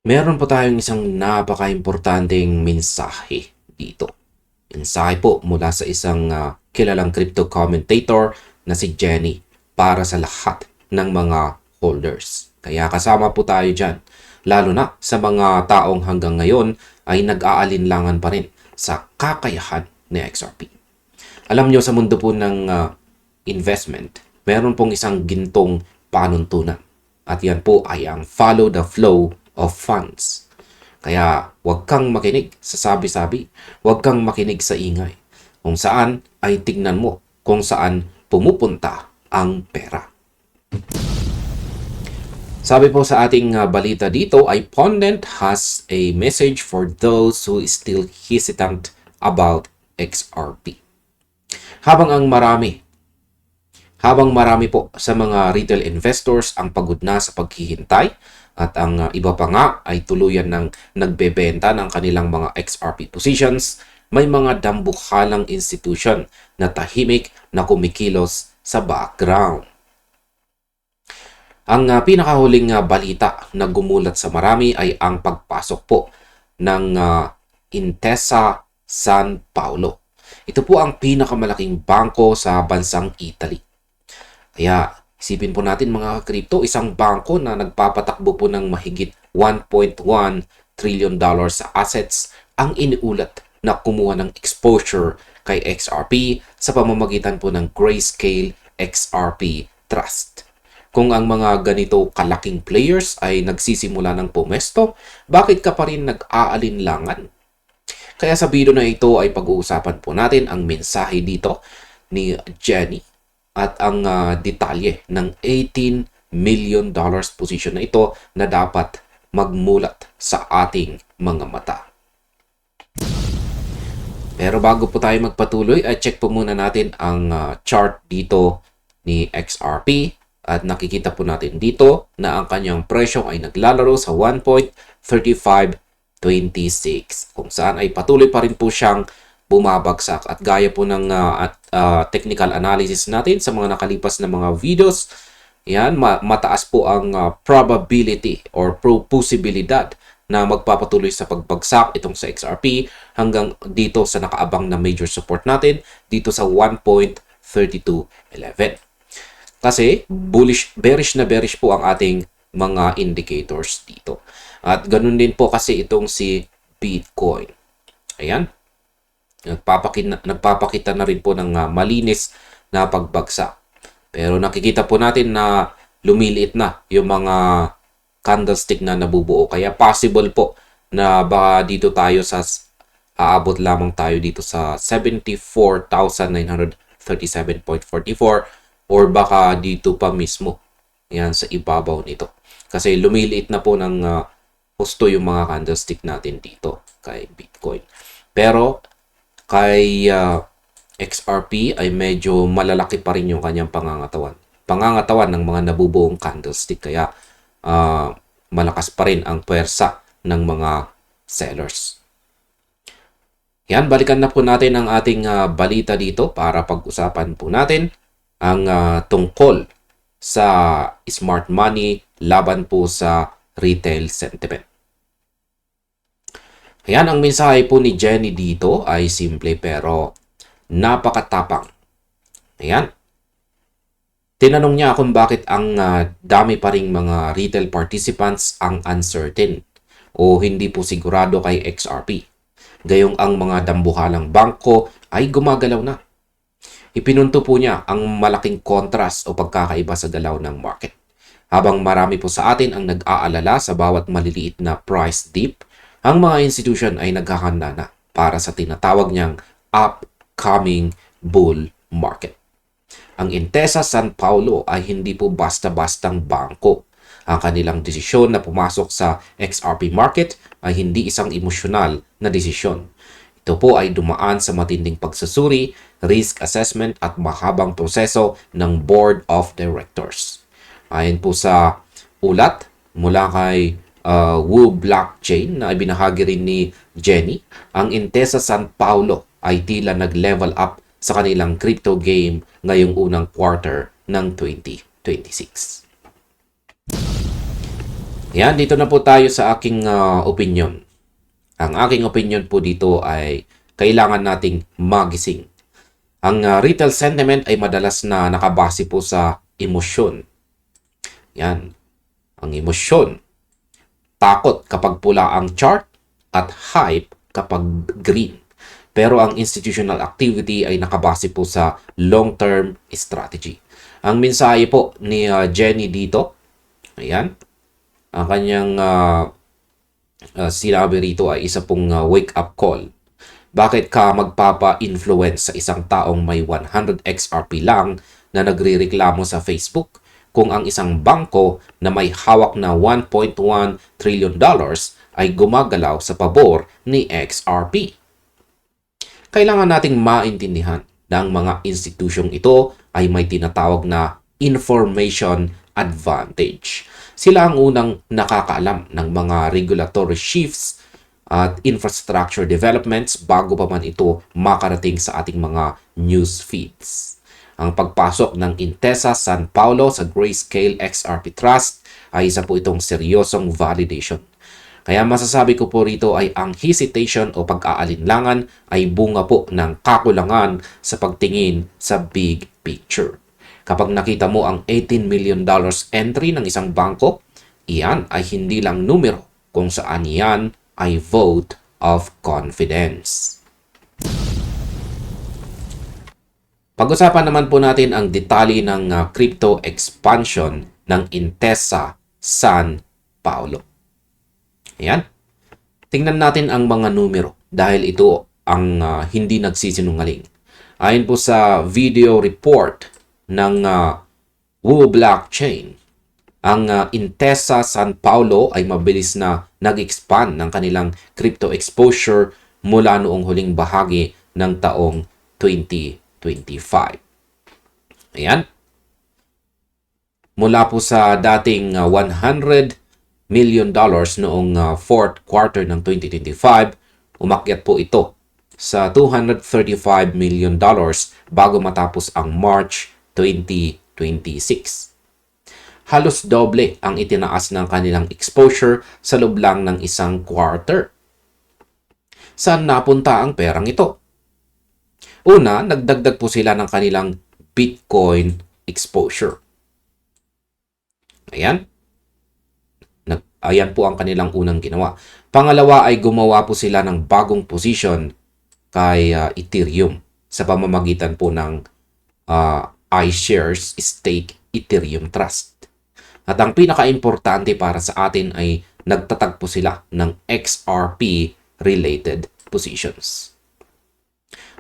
Meron po tayong isang napaka-importanteng mensahe dito. Mensahe po mula sa isang kilalang crypto commentator na si Jenny para sa lahat ng mga holders. Kaya kasama po tayo dyan, lalo na sa mga taong hanggang ngayon ay nag-aalinlangan pa rin sa kakayahan ni XRP. Alam nyo, sa mundo po ng investment, meron pong isang gintong panuntunan. At yan po ay ang follow the flow of funds. Kaya huwag kang makinig sa sabi-sabi, huwag kang makinig sa ingay. Kung saan ay tignan mo kung saan pumupunta ang pera. Sabi po sa ating balita dito ay Pondent has a message for those who is still hesitant about XRP. Habang marami po sa mga retail investors ang pagod na sa paghihintay at ang iba pa nga ay tuluyan ng nagbebenta ng kanilang mga XRP positions, may mga dambuhalang institution na tahimik na kumikilos sa background. Ang pinakahuling balita na gumulat sa marami ay ang pagpasok po ng Intesa San Paolo. Ito po ang pinakamalaking bangko sa bansang Italy. Kaya isipin po natin mga crypto, isang bangko na nagpapatakbo po ng mahigit 1.1 trillion dollars sa assets ang iniulat na kumuha ng exposure kay XRP sa pamamagitan po ng Grayscale XRP Trust. Kung ang mga ganito kalaking players ay nagsisimula ng pumesto, bakit ka pa rin nag-aalinlangan? Kaya sa video na ito ay pag-uusapan po natin ang mensahe dito ni Jenny at ang detalye ng $18 million position na ito na dapat magmulat sa ating mga mata. Pero bago po tayo magpatuloy, ay check po muna natin ang chart dito ni XRP. At nakikita po natin dito na ang kanyang presyo ay naglalaro sa 1.3526 kung saan ay patuloy pa rin po siyang bumabagsak. At gaya po ng technical analysis natin sa mga nakalipas na mga videos, yan, mataas po ang probability or posibilidad na magpapatuloy sa pagbagsak itong sa XRP hanggang dito sa nakaabang na major support natin dito sa 1.3211. Kasi bearish po ang ating mga indicators dito. At ganun din po kasi itong si Bitcoin. Ayan. Nagpapakita na rin po ng malinis na pagbagsak. Pero nakikita po natin na lumiliit na yung mga candlestick na nabubuo. Kaya possible po na baka dito tayo sa aabot lamang tayo dito sa 74,937.44 or baka dito pa mismo. Yan, sa ibabaw nito. Kasi lumiliit na po ng husto yung mga candlestick natin dito kay Bitcoin. Pero kay XRP ay medyo malalaki pa rin yung kanyang pangangatawan. Pangangatawan ng mga nabubuong candlestick. Kaya malakas pa rin ang puwersa ng mga sellers. Yan, balikan na po natin ang ating balita dito para pag-usapan po natin ang tungkol sa smart money laban po sa retail sentiment. Ayan, ang mensahe po ni Jenny dito ay simple pero napakatapang. Ayan. Tinanong niya kung bakit ang dami pa ring mga retail participants ang uncertain o hindi po sigurado kay XRP. Gayong ang mga dambuhalang bangko ay gumagalaw na. Ipinunto po niya ang malaking contrast o pagkakaiba sa galaw ng market. Habang marami po sa atin ang nag-aalala sa bawat maliliit na price dip, ang mga institution ay naghahanda na para sa tinatawag niyang upcoming bull market. Ang Intesa San Paolo ay hindi po basta-bastang bangko. Ang kanilang desisyon na pumasok sa XRP market ay hindi isang emosyonal na desisyon. Ito po ay dumaan sa matinding pagsusuri, risk assessment at mahabang proseso ng Board of Directors. Ayon po sa ulat mula kay Wu Blockchain na ibinahagi rin ni Jenny, ang Intesa San Paolo ay tila nag-level up sa kanilang crypto game ngayong unang quarter ng 2026. Yan, dito na po tayo sa aking opinion. Ang aking opinion po dito ay kailangan nating magising. Ang retail sentiment ay madalas na nakabase po sa emosyon. Yan, ang emosyon. Takot kapag pula ang chart at hype kapag green. Pero ang institutional activity ay nakabase po sa long-term strategy. Ang mensahe po ni Jenny dito, ayan, ang kanyang sinabi rito ay isa pong wake-up call. Bakit ka magpapa-influence sa isang taong may 100 XRP lang na nagre-reklamo sa Facebook kung ang isang bangko na may hawak na $1.1 trillion ay gumagalaw sa pabor ni XRP? Kailangan nating maintindihan na ang mga institusyong ito ay may tinatawag na information advantage. Sila ang unang nakakaalam ng mga regulatory shifts at infrastructure developments bago pa man ito makarating sa ating mga news feeds. Ang pagpasok ng Intesa San Paulo sa Grayscale XRP Trust ay isa po itong seryosong validation. Kaya masasabi ko po rito ay ang hesitation o pag-aalinlangan ay bunga po ng kakulangan sa pagtingin sa big picture. Kapag nakita mo ang $18 million entry ng isang bangko, iyan ay hindi lang numero kung saan yan ay vote of confidence. Pag-usapan naman po natin ang detalye ng crypto expansion ng Intesa San Paulo. Ayan. Tingnan natin ang mga numero dahil ito ang hindi nagsisinungaling. Ayon po sa video report ng Wu Blockchain, ang Intesa San Paulo ay mabilis na nag-expand ng kanilang crypto exposure mula noong huling bahagi ng taong 2025. Ayan. Mula po sa dating $100 million noong fourth quarter ng 2025, umakyat po ito sa $235 million bago matapos ang March 2026. Halos doble ang itinaas ng kanilang exposure sa loob lang ng isang quarter. Saan napunta ang perang ito? Una, nagdagdag po sila ng kanilang Bitcoin exposure. Ayan. Ayan po ang kanilang unang ginawa. Pangalawa ay gumawa po sila ng bagong position kay Ethereum sa pamamagitan po ng iShares Stake Ethereum Trust. At ang pinaka-importante para sa atin ay nagtatag po sila ng XRP-related positions.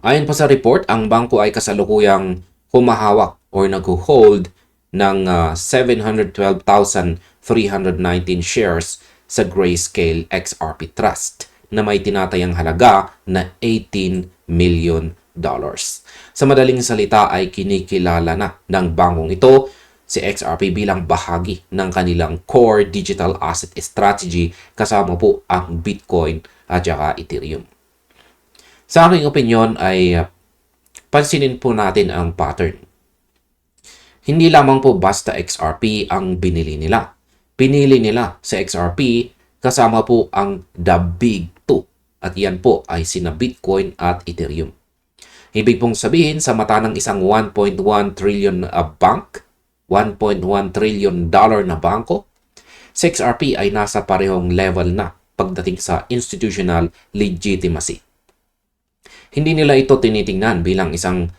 Ayon pa sa report, ang bangko ay kasalukuyang humahawak or nag-hold ng 712,319 shares sa Grayscale XRP Trust na may tinatayang halaga na $18 million. Sa madaling salita ay kinikilala na ng bangkong ito si XRP bilang bahagi ng kanilang core digital asset strategy kasama po ang Bitcoin at saka Ethereum. Sa aking opinion ay pansinin po natin ang pattern. Hindi lamang po basta XRP ang binili nila. Pinili nila sa XRP kasama po ang The Big Two at yan po ay sina Bitcoin at Ethereum. Ibig pong sabihin sa mata ng isang 1.1 trillion bank, $1.1 trillion na bangko, si XRP ay nasa parehong level na pagdating sa institutional legitimacy. Hindi nila ito tinitingnan bilang isang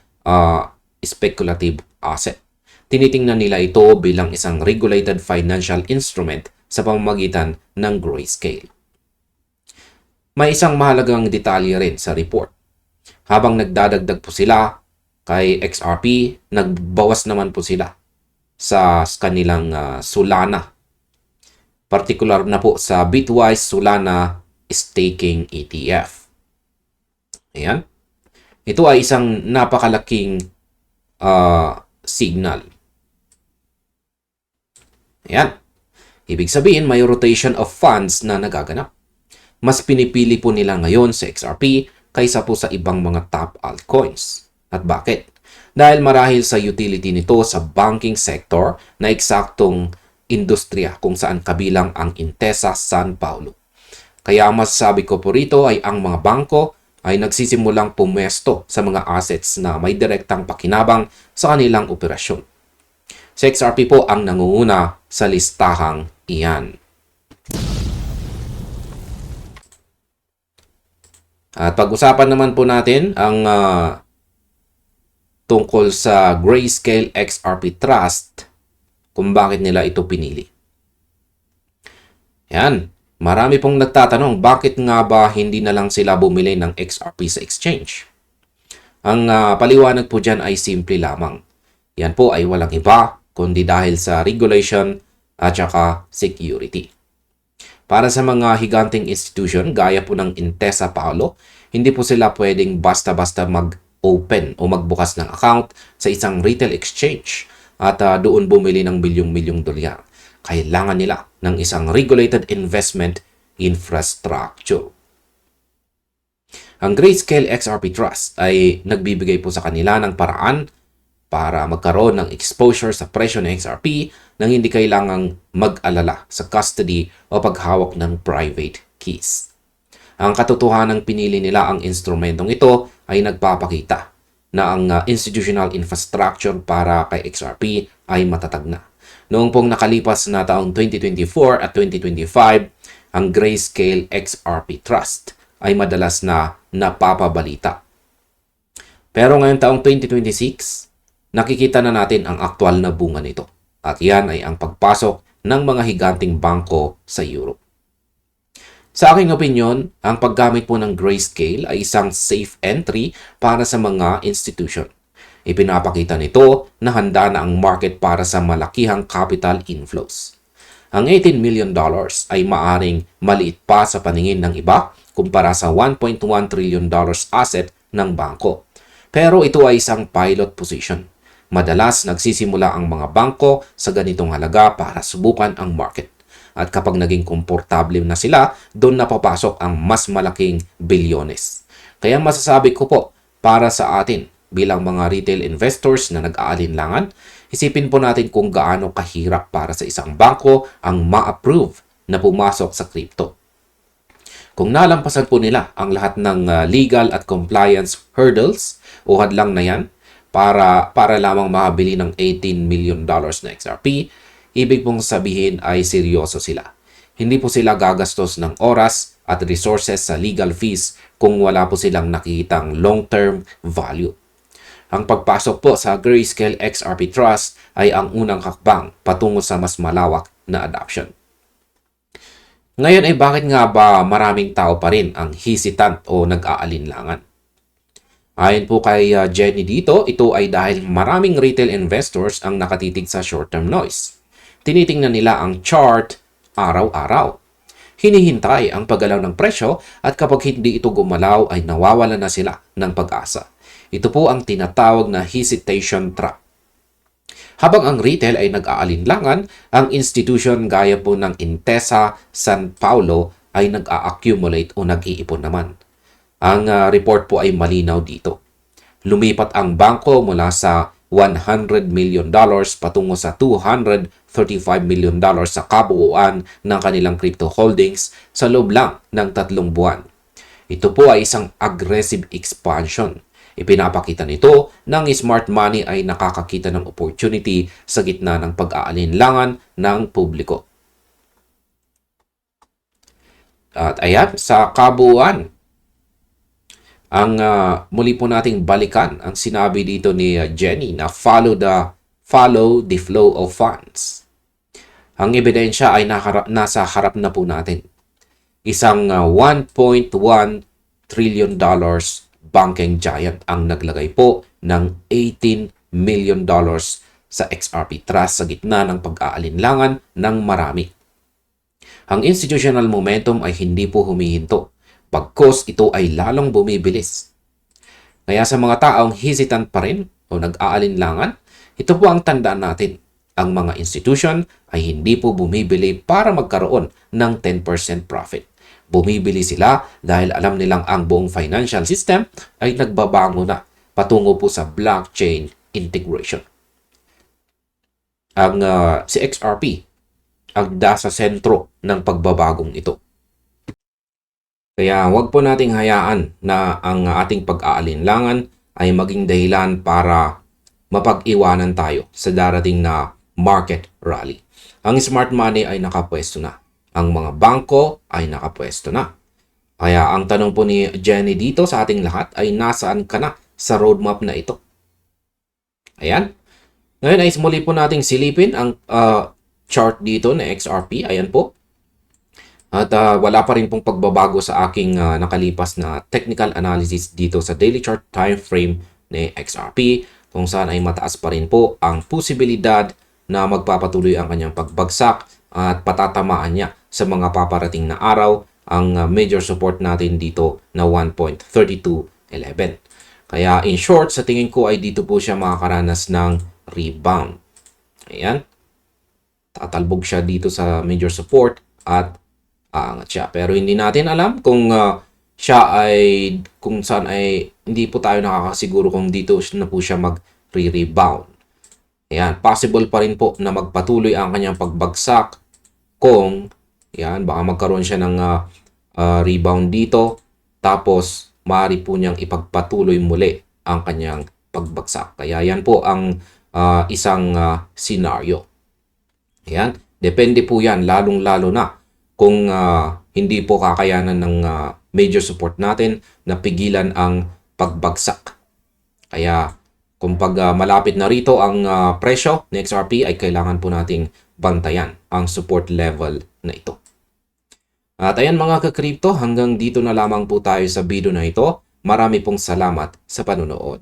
speculative asset. Tinitingnan nila ito bilang isang regulated financial instrument sa pamamagitan ng Grayscale. May isang mahalagang detalye rin sa report. Habang nagdadagdag po sila kay XRP, nagbawas naman po sila sa kanilang Solana. Partikular na po sa Bitwise Solana Staking ETF. Ayan. Ito ay isang napakalaking signal. Ayan. Ibig sabihin, may rotation of funds na nagaganap. Mas pinipili po nila ngayon sa XRP kaysa po sa ibang mga top altcoins. At bakit? Dahil marahil sa utility nito sa banking sector na eksaktong industriya kung saan kabilang ang Intesa San Paulo. Kaya ang masasabi ko po rito ay ang mga bangko ay nagsisimulang pumwesto sa mga assets na may direktang pakinabang sa kanilang operasyon. Si XRP po ang nangunguna sa listahang iyan. At pag-usapan naman po natin ang tungkol sa Grayscale XRP Trust, kung bakit nila ito pinili. Yan. Marami pong nagtatanong, bakit nga ba hindi na lang sila bumili ng XRP sa exchange? Ang paliwanag po dyan ay simple lamang. Yan po ay walang iba, kundi dahil sa regulation at saka security. Para sa mga higanting institution, gaya po ng Intesa Paulo, hindi po sila pwedeng basta-basta mag-open o magbukas ng account sa isang retail exchange at doon bumili ng bilyong-milyong dolyar. Kailangan nila ng isang regulated investment infrastructure. Ang Grayscale XRP Trust ay nagbibigay po sa kanila ng paraan para magkaroon ng exposure sa presyo ng XRP nang hindi kailangang mag-alala sa custody o paghawak ng private keys. Ang katotohanan ng pinili nila ang instrumentong ito ay nagpapakita na ang institutional infrastructure para kay XRP ay matatag na. Noong pong nakalipas na taong 2024 at 2025, ang Grayscale XRP Trust ay madalas na napapabalita. Pero ngayong taong 2026, nakikita na natin ang aktwal na bunga nito. At yan ay ang pagpasok ng mga higanting bangko sa Europe. Sa aking opinion, ang paggamit po ng Grayscale ay isang safe entry para sa mga institution. Ipinapakita nito na handa na ang market para sa malakihang capital inflows. Ang $18 million ay maaring maliit pa sa paningin ng iba kumpara sa $1.1 trillion asset ng bangko. Pero ito ay isang pilot position. Madalas nagsisimula ang mga bangko sa ganitong halaga para subukan ang market. At kapag naging komportable na sila, doon na papasok ang mas malaking bilyones. Kaya masasabi ko po, para sa atin, bilang mga retail investors na nag-aalinlangan, isipin po natin kung gaano kahirap para sa isang bangko ang ma-approve na pumasok sa crypto. Kung nalampasan po nila ang lahat ng legal at compliance hurdles o hadlang na yan para lamang makabili ng $18 million na XRP, ibig pong sabihin ay seryoso sila. Hindi po sila gagastos ng oras at resources sa legal fees kung wala po silang nakikitang long-term value. Ang pagpasok po sa Grayscale XRP Trust ay ang unang hakbang patungo sa mas malawak na adoption. Ngayon ay bakit nga ba maraming tao pa rin ang hesitant o nag-aalinlangan? Ayon po kay Jenny dito, ito ay dahil maraming retail investors ang nakatitig sa short-term noise. Tinitingnan nila ang chart araw-araw. Hinihintay ang paggalaw ng presyo at kapag hindi ito gumalaw ay nawawala na sila ng pag-asa. Ito po ang tinatawag na hesitation trap. Habang ang retail ay nag-aalinlangan, ang institution gaya po ng Intesa San Paulo ay nag-a-accumulate o nag-iipon naman. Ang report po ay malinaw dito. Lumipat ang bangko mula sa $100 million patungo sa $235 million sa kabuuan ng kanilang crypto holdings sa loob lang ng 3 buwan. Ito po ay isang aggressive expansion. Ipinapakita nito na ang smart money ay nakakakita ng opportunity sa gitna ng pag-aalinlangan ng publiko. At ayan, sa kabuuan, ang muli po nating balikan ang sinabi dito ni Jenny na follow the flow of funds. Ang ebidensya ay nasa harap na po natin. Isang $1.1 trillion banking giant ang naglagay po ng $18 million sa XRP Trust sa gitna ng pag-aalinlangan ng marami. Ang institutional momentum ay hindi po humihinto, pagkos ito ay lalong bumibilis. Kaya sa mga taong hesitant pa rin o nag-aalinlangan, ito po ang tandaan natin. Ang mga institution ay hindi po bumibili para magkaroon ng 10% profit. Bumibili sila dahil alam nilang ang buong financial system ay nagbabago na patungo po sa blockchain integration. Ang si XRP ang nasa sentro ng pagbabagong ito. Kaya huwag po nating hayaan na ang ating pag-aalinlangan ay maging dahilan para mapag-iwanan tayo sa darating na market rally. Ang smart money ay nakapwesto na. Ang mga bangko ay nakapwesto na. Kaya ang tanong po ni Jenny dito sa ating lahat ay nasaan ka na sa roadmap na ito? Ayan. Ngayon ay muli po nating silipin ang chart dito na XRP. Ayan po. At wala pa rin pong pagbabago sa aking nakalipas na technical analysis dito sa daily chart time frame ni XRP, kung saan ay mataas pa rin po ang posibilidad na magpapatuloy ang kanyang pagbagsak at patatamaan niya sa mga paparating na araw ang major support natin dito na 1.3211. Kaya in short, sa tingin ko ay dito po siya makakaranas ng rebound. Ayan. Tatalbog siya dito sa major support at aangat siya. Pero hindi natin alam kung siya ay, kung saan ay, hindi po tayo nakakasiguro kung dito na po siya mag-rebound. Ayan, possible pa rin po na magpatuloy ang kanyang pagbagsak kung, yan, baka magkaroon siya ng rebound dito, tapos maaari po niyang ipagpatuloy muli ang kanyang pagbagsak. Kaya yan po ang isang scenario. Ayan, depende po yan, lalong-lalo na kung hindi po kakayanan ng major support natin na pigilan ang pagbagsak. Kaya kung pag malapit na rito ang presyo ng XRP ay kailangan po nating bantayan ang support level na ito. At ayan mga ka-crypto, hanggang dito na lamang po tayo sa video na ito. Marami pong salamat sa panonood.